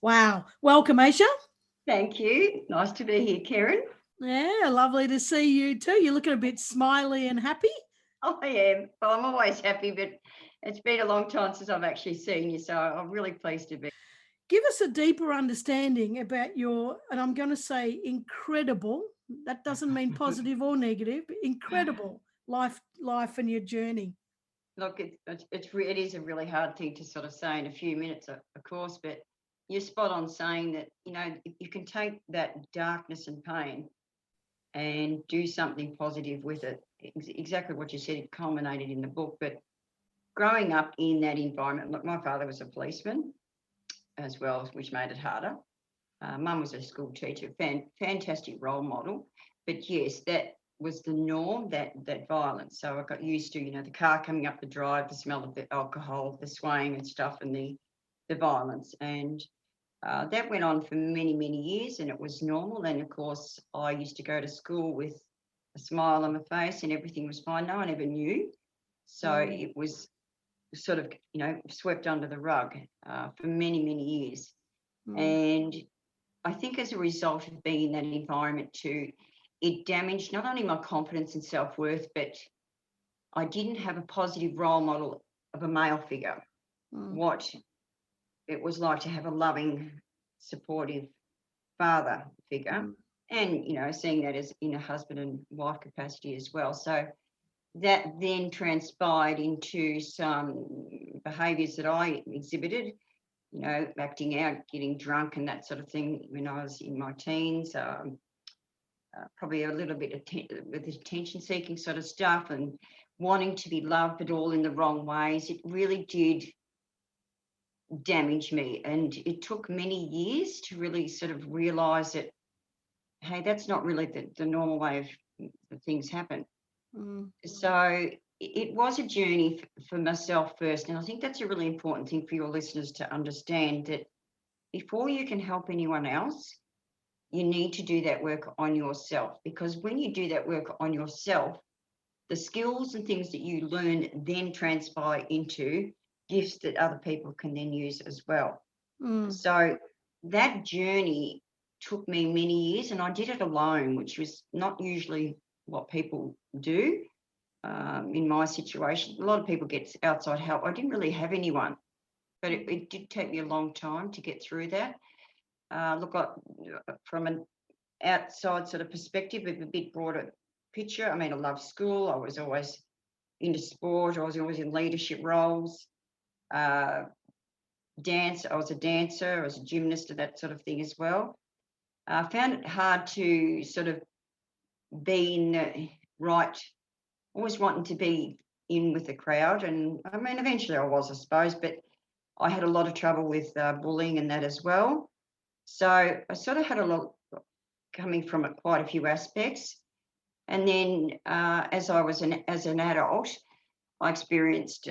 Wow. Welcome, Aisha. Thank you. Nice to be here, Karen. Yeah, lovely to see you too. You're looking a bit smiley and happy. I am. Well, I'm always happy, but it's been a long time since I've actually seen you, so I'm really pleased to be. Give us a deeper understanding about your, and I'm going to say incredible, that doesn't mean positive or negative, incredible life and your journey. Look, it is a really hard thing to sort of say in a few minutes, of course, but you're spot on saying that, if you can take that darkness and pain and do something positive with it. Exactly what you said, it culminated in the book, but growing up in that environment, look, my father was a policeman as well, which made it harder. Mum was a school teacher, fantastic role model. But yes, that was the norm, that violence. So I got used to, the car coming up the drive, the smell of the alcohol, the swaying and stuff, and the violence. And that went on for many, many years, and it was normal. And of course, I used to go to school with a smile on my face, and everything was fine. No one ever knew. So it was sort of, swept under the rug for many, many years. And I think as a result of being in that environment too, it damaged not only my confidence and self-worth, but I didn't have a positive role model of a male figure. What it was like to have a loving, supportive father figure, and seeing that as in a husband and wife capacity as well. So that then transpired into some behaviours that I exhibited, acting out, getting drunk and that sort of thing when I was in my teens, probably a little bit with attention-seeking sort of stuff and wanting to be loved, but all in the wrong ways. It really did damage me, and it took many years to really sort of realise that, hey, that's not really the normal way of things happen. So it was a journey for myself first, and I think that's a really important thing for your listeners to understand, that before you can help anyone else, you need to do that work on yourself, because when you do that work on yourself, the skills and things that you learn then transpire into gifts that other people can then use as well. So that journey took me many years, and I did it alone, which was not usually what people do. In my situation, a lot of people get outside help. I didn't really have anyone, but it did take me a long time to get through that. From an outside sort of perspective, with a bit broader picture, I mean, I loved school. I was always into sport. I was always in leadership roles. Dance, I was a dancer. I was a gymnast and that sort of thing as well. I found it hard to sort of be in the right, always wanting to be in with the crowd. And I mean, eventually I was, I suppose, but I had a lot of trouble with bullying and that as well. So I sort of had a lot coming from it, quite a few aspects. And then as an adult, I experienced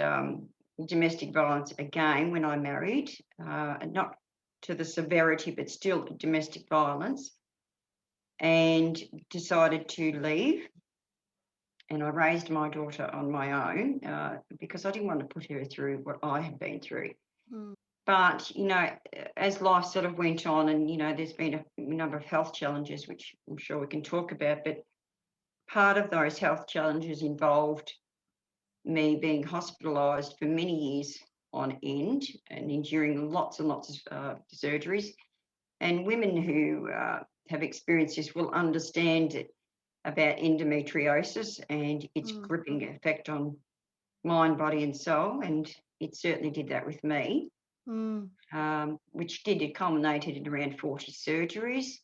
domestic violence again when I married, not to the severity, but still domestic violence, and decided to leave. And I raised my daughter on my own because I didn't want to put her through what I had been through. But, as life sort of went on, and, there's been a number of health challenges, which I'm sure we can talk about, but part of those health challenges involved me being hospitalised for many years on end and enduring lots and lots of surgeries. And women who have experienced this will understand about endometriosis and its gripping effect on mind, body and soul. And it certainly did that with me, it culminated in around 40 surgeries,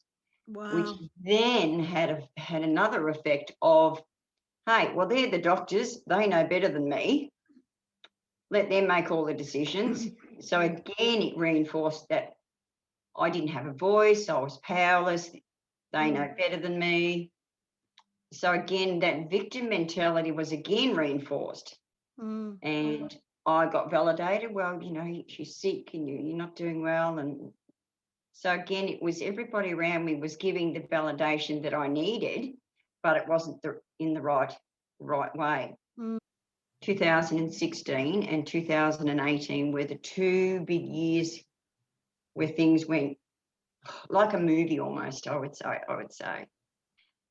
which then had another effect of, hey, well, they're the doctors. They know better than me. Let them make all the decisions. So again, it reinforced that I didn't have a voice. I was powerless. They know better than me. So again, that victim mentality was again reinforced. And I got validated. Well, you're sick and you're not doing well. And so again, it was everybody around me was giving the validation that I needed, but it wasn't in the right way. 2016 and 2018 were the two big years where things went like a movie almost, I would say.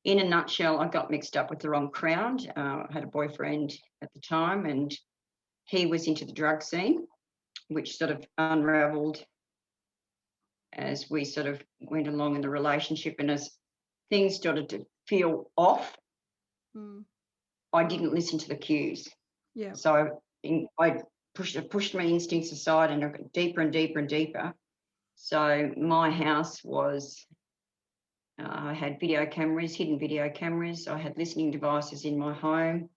In a nutshell, I got mixed up with the wrong crowd. I had a boyfriend at the time, and he was into the drug scene, which sort of unravelled as we sort of went along in the relationship. And as things started to feel off, I didn't listen to the cues. Yeah. So I pushed my instincts aside and I got deeper and deeper and deeper. So my house was, I had video cameras, hidden video cameras. I had listening devices in my home.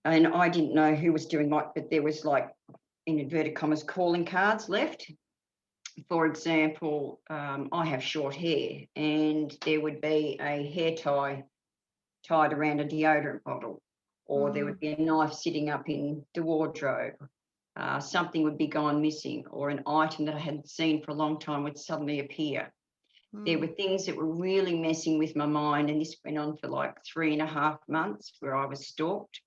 And I didn't know who was doing what, but there was, like, in inverted commas, calling cards left. For example, I have short hair, and there would be a hair tie tied around a deodorant bottle, or there would be a knife sitting up in the wardrobe. Something would be gone missing, or an item that I hadn't seen for a long time would suddenly appear. There were things that were really messing with my mind, and this went on for like 3.5 months, where I was stalked,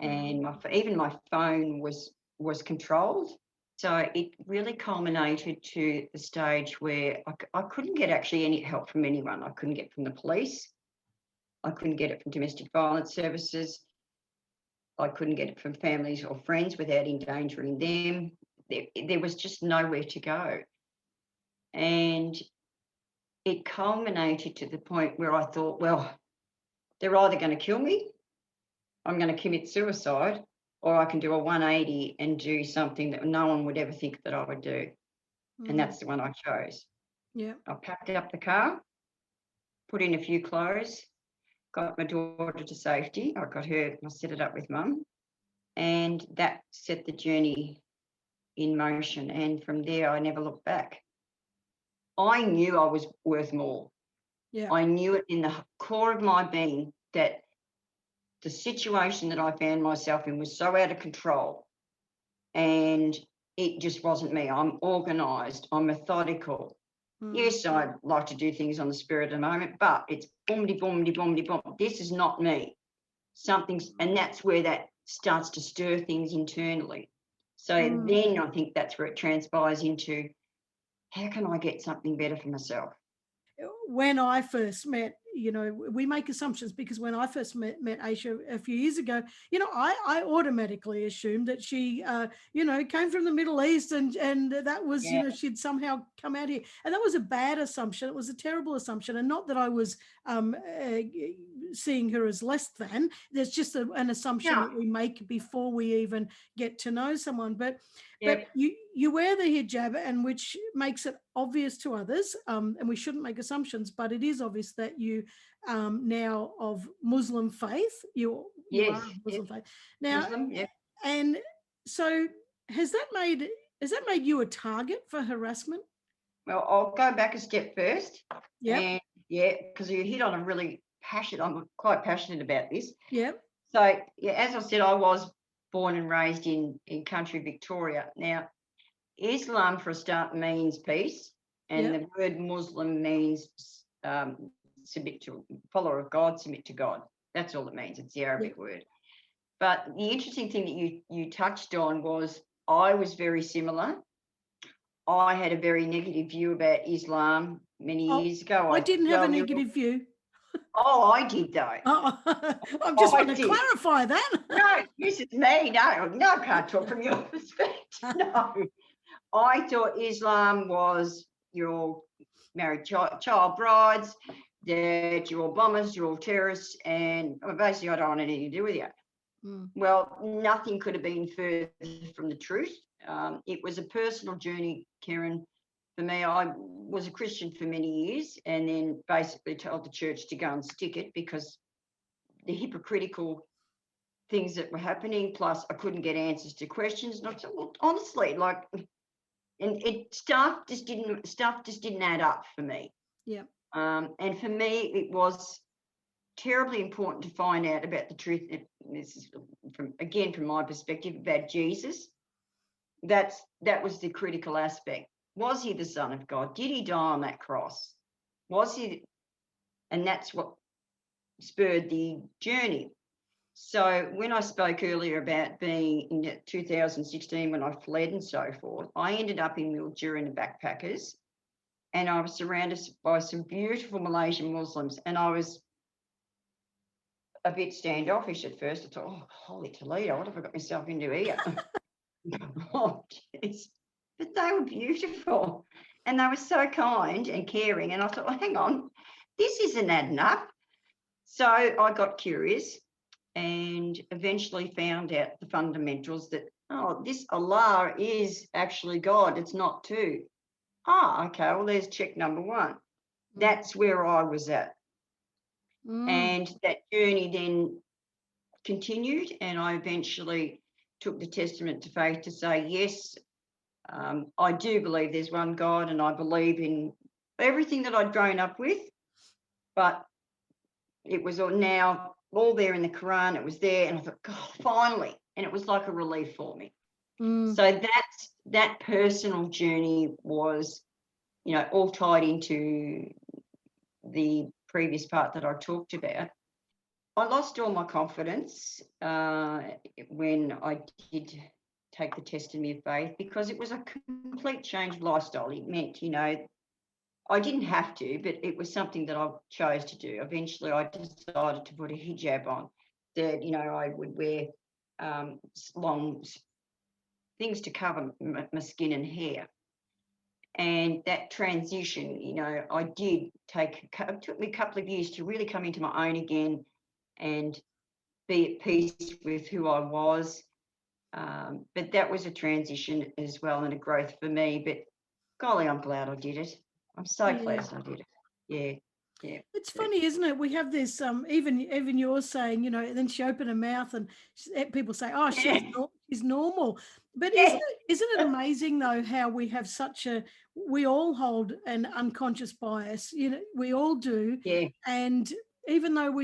and even my phone was controlled. So it really culminated to the stage where I couldn't get actually any help from anyone. I couldn't get from the police. I couldn't get it from domestic violence services. I couldn't get it from families or friends without endangering them. There was just nowhere to go. And it culminated to the point where I thought, well, they're either going to kill me, I'm going to commit suicide, or I can do a 180 and do something that no one would ever think that I would do. And that's the one I chose. Yeah. I packed up the car, put in a few clothes, got my daughter to safety. I got her, I set it up with Mum, and that set the journey in motion. And from there, I never looked back. I knew I was worth more. Yeah. I knew it in the core of my being that the situation that I found myself in was so out of control, and it just wasn't me. I'm organised, I'm methodical. Yes, I'd like to do things on the spirit of the moment, but it's boomity, boomity, boomity, boom. This is not me. And that's where that starts to stir things internally. So then I think that's where it transpires into, how can I get something better for myself? When I first met, we make assumptions, because when I first met Aisha a few years ago, I automatically assumed that she, came from the Middle East, and that was, she'd somehow come out here. And that was a bad assumption. It was a terrible assumption. And not that I was seeing her as less than. There's just an assumption that we make before we even get to know someone. But you wear the hijab, and which makes it obvious to others, and we shouldn't make assumptions, but it is obvious that you now of Muslim faith. You are of Muslim faith now. Muslim, and so has that made you a target for harassment? Well, I'll go back a step first. Yeah. Because you hit on a really passionate. I'm quite passionate about this. Yeah. So as I said, I was born and raised in country Victoria. Now, Islam, for a start, means peace, and the word Muslim means submit to, follower of God, submit to God. That's all it means. It's the Arabic word. But the interesting thing that you touched on was I was very similar. I had a very negative view about Islam many years ago. I didn't have a negative view. Oh, I did, though. I just want to clarify that. No, this is me. No, I can't talk from your perspective. No. I thought Islam was your married child brides, that you're all bombers, you're all terrorists, and basically I don't want anything to do with you. Well, nothing could have been further from the truth. It was a personal journey, Karen. For me, I was a Christian for many years, and then basically told the church to go and stick it because the hypocritical things that were happening, plus I couldn't get answers to questions. And I said, well, honestly, stuff just didn't add up for me. Yeah. And for me, it was terribly important to find out about the truth. This is from my perspective, about Jesus. That was the critical aspect. Was he the Son of God? Did he die on that cross? Was he? And that's what spurred the journey. So when I spoke earlier about being in 2016 when I fled and so forth, I ended up in Mildura in the backpackers, and I was surrounded by some beautiful Malaysian Muslims, and I was a bit standoffish at first. I thought, oh, holy Toledo, what have I got myself into here? Oh, jeez. But they were beautiful, and they were so kind and caring, and I thought, well, hang on, this isn't adding up. So I got curious and eventually found out the fundamentals that, oh, this Allah is actually God. It's not two. Ah, okay, well, there's check number one. That's where I was at. And that journey then continued, and I eventually took the testament to faith to say, yes, I do believe there's one God, and I believe in everything that I'd grown up with, but it was all now all there in the Quran. It was there, and I thought, God, finally. And it was like a relief for me. So that personal journey was, you know, all tied into the previous part that I talked about. I lost all my confidence when I did take the testimony of faith, because it was a complete change of lifestyle. It meant, you know, I didn't have to, but it was something that I chose to do. Eventually, I decided to put a hijab on, that, you know, I would wear long things to cover my skin and hair. And that transition, you know, I did it took me a couple of years to really come into my own again and be at peace with who I was. But that was a transition as well, and a growth for me. But golly, I'm glad I did it. I'm so pleased I did it. Yeah. Yeah. It's funny, isn't it? We have this, even you're saying, you know, and then she opened her mouth and people say, oh, she's normal. But isn't it amazing though, how we have we all hold an unconscious bias, you know, we all do. Yeah. And even though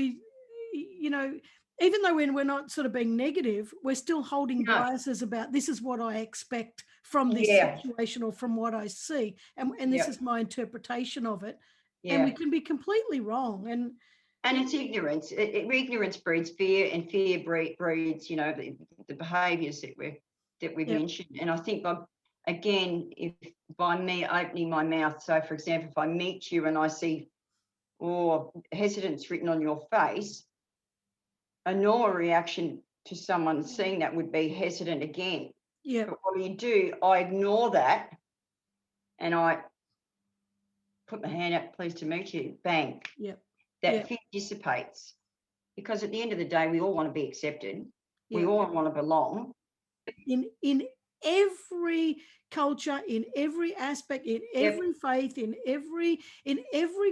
even though when we're not sort of being negative, we're still holding biases about, this is what I expect from this situation or from what I see. And this is my interpretation of it. And we can be completely wrong. And it's ignorance. Ignorance breeds fear, and fear breeds, you know, the behaviours that we've mentioned. And I think if by me opening my mouth, so for example, if I meet you and I see hesitance written on your face, a normal reaction to someone seeing that would be hesitant again. Yeah. But what do? I ignore that, and I put my hand up, pleased to meet you, bang. Yep. That fear dissipates, because at the end of the day, we all want to be accepted. We all want to belong. In every culture, in every aspect, in every faith, in every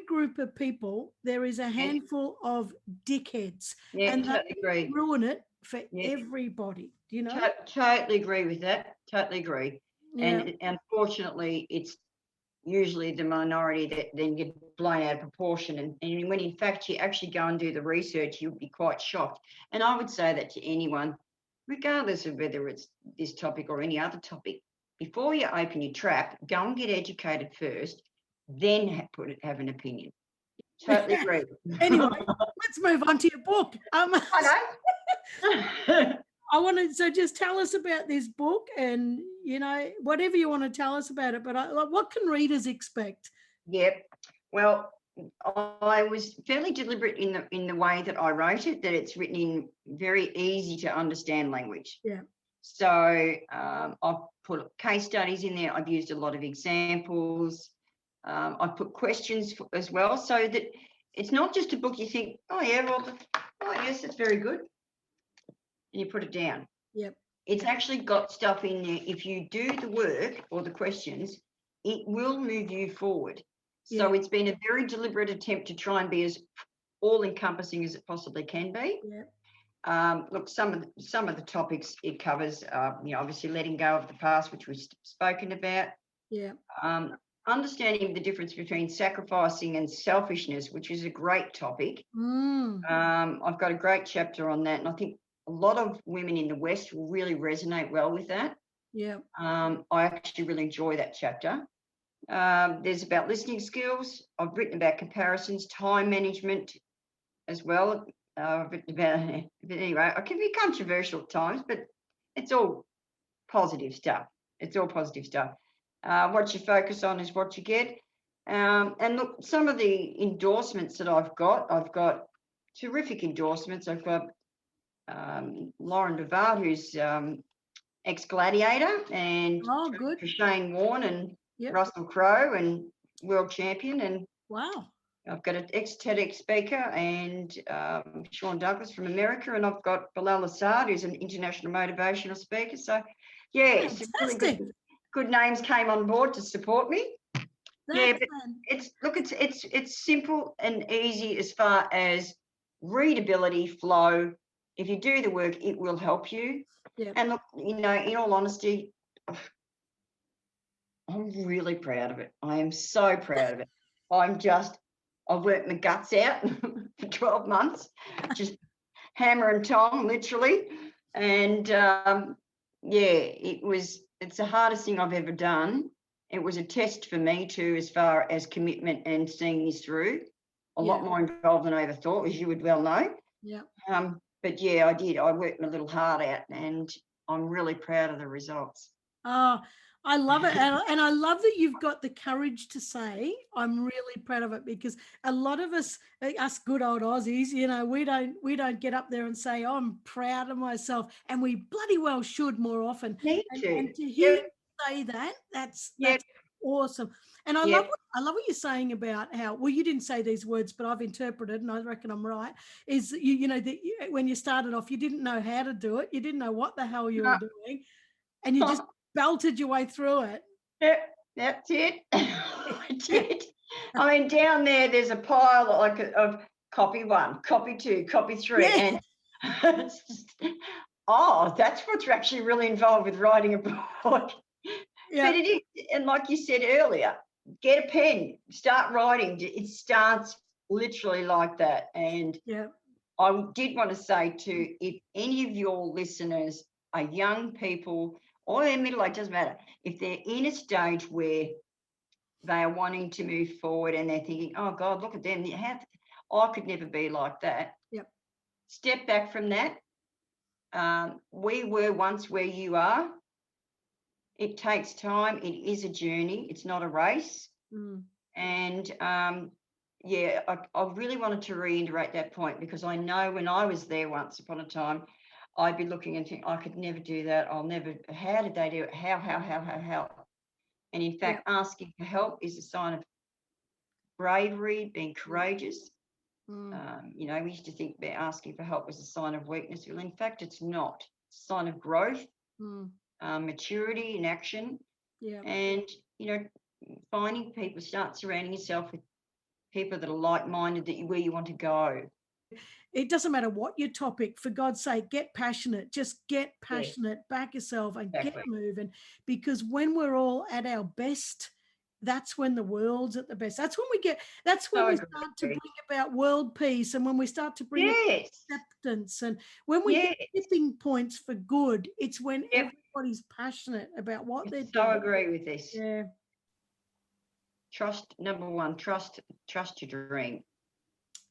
group of people, there is a handful of dickheads. And totally agree. Ruin it for everybody. Do you know? Totally agree with that. Totally agree. Yeah. And unfortunately, it's usually the minority that then get blown out of proportion. And when in fact you actually go and do the research, you'll be quite shocked. And I would say that to anyone, regardless of whether it's this topic or any other topic, before you open your trap, go and get educated first, then have an opinion. Totally agree. Anyway, let's move on to your book. I know. So just tell us about this book, and, you know, whatever you want to tell us about it, but what can readers expect? Yep. Well, I was fairly deliberate in the way that I wrote it, that it's written in very easy to understand language. Yeah. So I've put case studies in there. I've used a lot of examples. I've put questions as well, so that it's not just a book you think, oh yes, that's very good, and you put it down. Yep. It's actually got stuff in there. If you do the work or the questions, it will move you forward. So it's been a very deliberate attempt to try and be as all-encompassing as it possibly can be. Yeah. Look, some of the topics it covers, obviously letting go of the past, which we've spoken about. Yeah. Understanding the difference between sacrificing and selfishness, which is a great topic. I've got a great chapter on that, and I think a lot of women in the West will really resonate well with that. Yeah. I actually really enjoy that chapter. There's about listening skills. I've written about comparisons, time management as well, but anyway, I can be controversial at times, but it's all positive stuff. It's all positive stuff. What you focus on is what you get. And look, some of the endorsements that I've got terrific endorsements. I've got Lauren Devard, who's ex-gladiator, and good. Shane Warne and Yep. Russell Crowe and world champion. And wow. I've got an ex-TEDx speaker and Sean Douglas from America, and I've got Bilal Assad, who's an international motivational speaker. So, yeah, some really good names came on board to support me. But it's simple and easy as far as readability, flow. If you do the work, it will help you. Yeah. And look, in all honesty, I'm really proud of it. I am so proud of it. I've worked my guts out for 12 months, just hammer and tong, literally. And it's the hardest thing I've ever done. It was a test for me too, as far as commitment and seeing this through. A lot more involved than I ever thought, as you would well know. Yeah. But yeah, I did. I worked my little heart out, and I'm really proud of the results. Oh, I love it. And I love that you've got the courage to say, I'm really proud of it, because a lot of us good old Aussies, we don't get up there and say, oh, I'm proud of myself. And we bloody well should more often. And to hear you say that, that's awesome. And I love what you're saying about how, well, you didn't say these words, but I've interpreted, and I reckon I'm right, is when you started off, you didn't know how to do it. You didn't know what the hell you were doing. And you just belted your way through it. Yeah, that's it. I did. I mean, down there's a pile of copy 1, copy 2, copy 3, and that's what's actually really involved with writing a book. Yeah. But it is, and like you said earlier, get a pen, start writing. It starts literally like that. And I did want to say too, if any of your listeners are young people or they're middle-aged, doesn't matter. If they're in a stage where they are wanting to move forward and they're thinking, oh, God, look at them. I could never be like that. Yep. Step back from that. We were once where you are. It takes time. It is a journey. It's not a race. And, I really wanted to reiterate that point, because I know when I was there once upon a time, I'd be looking and think, I could never do that. I'll never. How did they do it? How? And in fact, asking for help is a sign of bravery, being courageous. We used to think that asking for help was a sign of weakness. Well, in fact, it's not. It's a sign of growth, maturity in action. Yeah. And, finding people, start surrounding yourself with people that are like-minded, where you want to go. It doesn't matter what your topic, for God's sake, get passionate. Just get passionate, back yourself and get moving. Because when we're all at our best, that's when the world's at the best. That's when we start to bring about world peace, and when we start to bring about acceptance, and when we get tipping points for good, it's when everybody's passionate about what they're doing. So agree with this. Yeah. Trust, number one, trust your dream.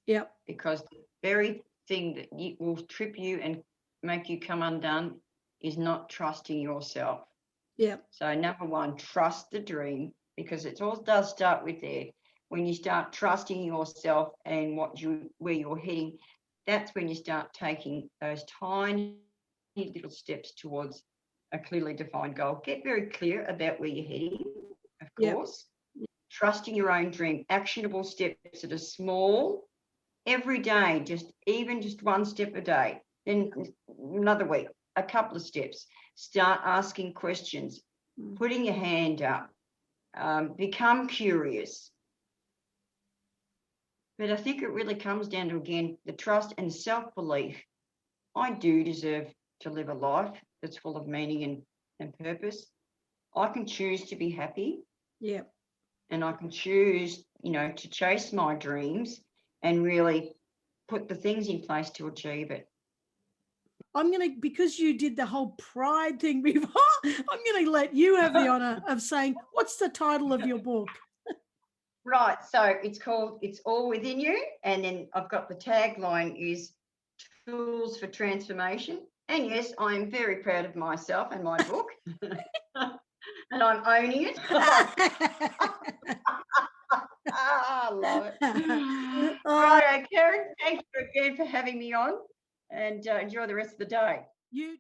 Yep. Because the very thing that will trip you and make you come undone is not trusting yourself. Yeah. So number one, trust the dream, because it all does start with there. When you start trusting yourself and where you're heading, that's when you start taking those tiny little steps towards a clearly defined goal. Get very clear about where you're heading, of course. Trusting your own dream, actionable steps that are small. Every day, just one step a day. Then another week, a couple of steps. Start asking questions, putting your hand up, become curious. But I think it really comes down to, again, the trust and self-belief. I do deserve to live a life that's full of meaning and purpose. I can choose to be happy. Yeah. And I can choose, to chase my dreams and really put the things in place to achieve it. Because you did the whole pride thing before, I'm going to let you have the honor of saying, what's the title of your book? Right. So it's called It's All Within You. And then I've got the tagline is Tools for Transformation. And yes, I am very proud of myself and my book. And I'm owning it. I love it. All right, Karen, thank you again for having me on, and enjoy the rest of the day. You